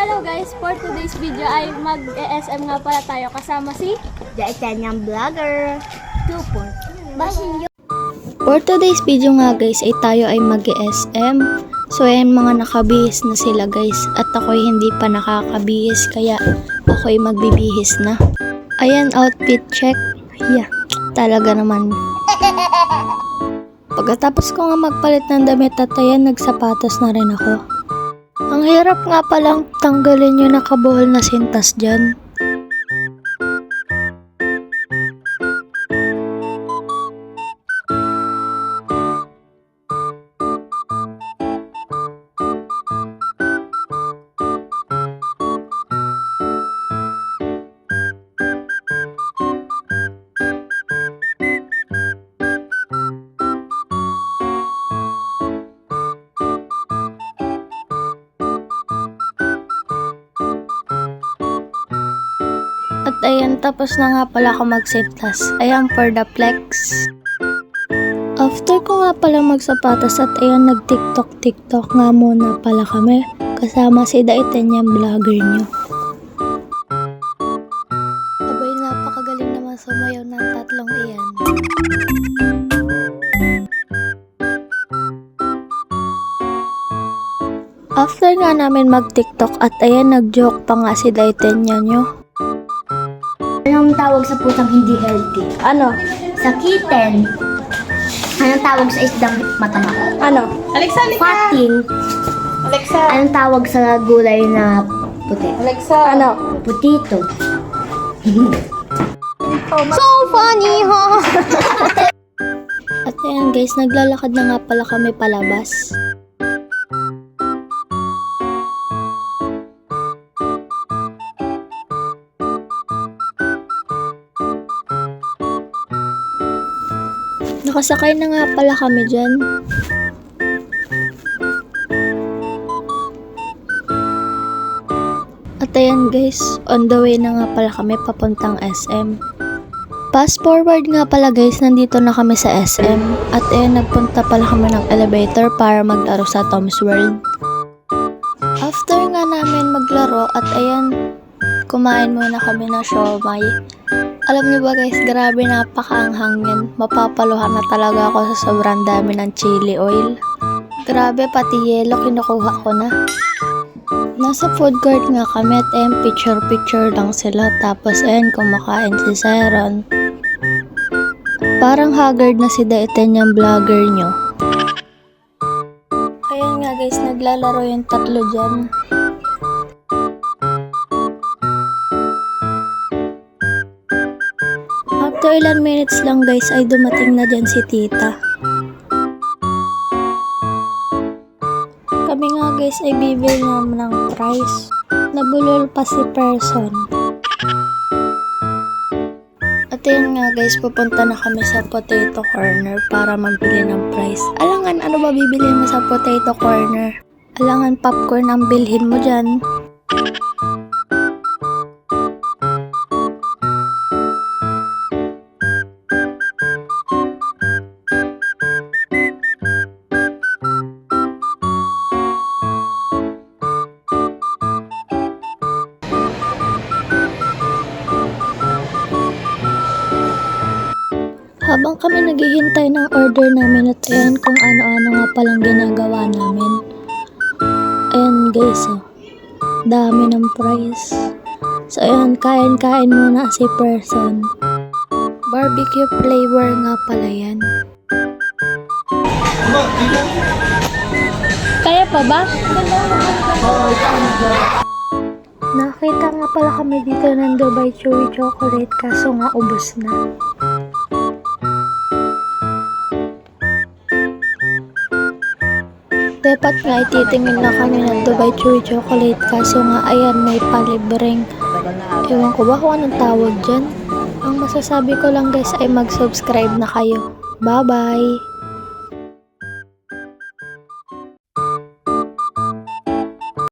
Hello guys, for today's video ay mag-ESM nga pala tayo kasama si Italian vlogger. 2-4. Basin nyo. For today's video nga guys ay tayo ay mag-SM. So ayan, mga nakabihis na sila guys. At ako'y hindi pa nakakabihis kaya ako'y magbibihis na. Ayan, outfit check. Yeah, talaga naman. Pagkatapos ko nga magpalit ng damit at ayan, nagsapatos na rin ako. Ang hirap nga palang tanggalin yung nakabuhol na sintas dyan. At ayan, tapos na nga pala ako magsintas. Ayan, for the flex. After ko nga pala magsapatas at ayan, nag-tiktok nga muna pala kami. Kasama si Daitan yung vlogger nyo. Abay, napakagaling naman sumayaw ng tatlong iyan. After nga namin mag-tiktok at ayan, nag-joke pa nga si Daitan nyo. Anong tawag sa putang hindi healthy? Ano? Sa kitten. Anong tawag sa isdang matama? Ano? Alexa, Fating. Alexa, Anong tawag sa gulay na puti? Alexa, Ano? Putito. So funny, ha? At ayan guys, naglalakad na nga pala kami palabas. Nakasakay na nga pala kami dyan. At ayan guys, on the way na nga pala kami papuntang SM. Fast forward nga pala guys, nandito na kami sa SM. At ayan, nagpunta pala kami ng elevator para maglaro sa Tom's World. After nga namin maglaro at ayan, kumain muna kami ng siomai. Alam niyo ba guys, grabe, napakaanghang yan. Mapapaluhan na talaga ako sa sobrang dami ng chili oil. Grabe, pati yelo kinukuha ko na. Nasa food court nga kami at picture lang sila. Tapos ayan, kumakain si Siron. Parang haggard na si Daitan yung vlogger nyo. Ayan nga guys, naglalaro yung tatlo dyan. After ilan minutes lang guys ay dumating na dyan si tita. Kami nga guys ay bibili naman ng price. Nabulol pa si person. At yun nga guys, pupunta na kami sa potato corner para magbili ng price. Alangan, ano ba bibilhin mo sa potato corner? Alangan, popcorn ang bilhin mo dyan. Habang kami naghihintay ng order namin at ayan kung ano-ano nga palang ginagawa namin. Ayan guys, oh, dami ng price. So ayan, kain-kain muna si person. Barbecue flavor nga pala yan. Kaya pa ba? Nakita nga pala kami dito ng Dubai Chewy Chocolate kaso nga ubos na. Dapat nga ititingin na kami ng Dubai Chewy Chocolate kaso nga ayan, may palibreng. Ewan ko ba kung anong tawag dyan. Ang masasabi ko lang guys ay mag-subscribe na kayo. Bye bye!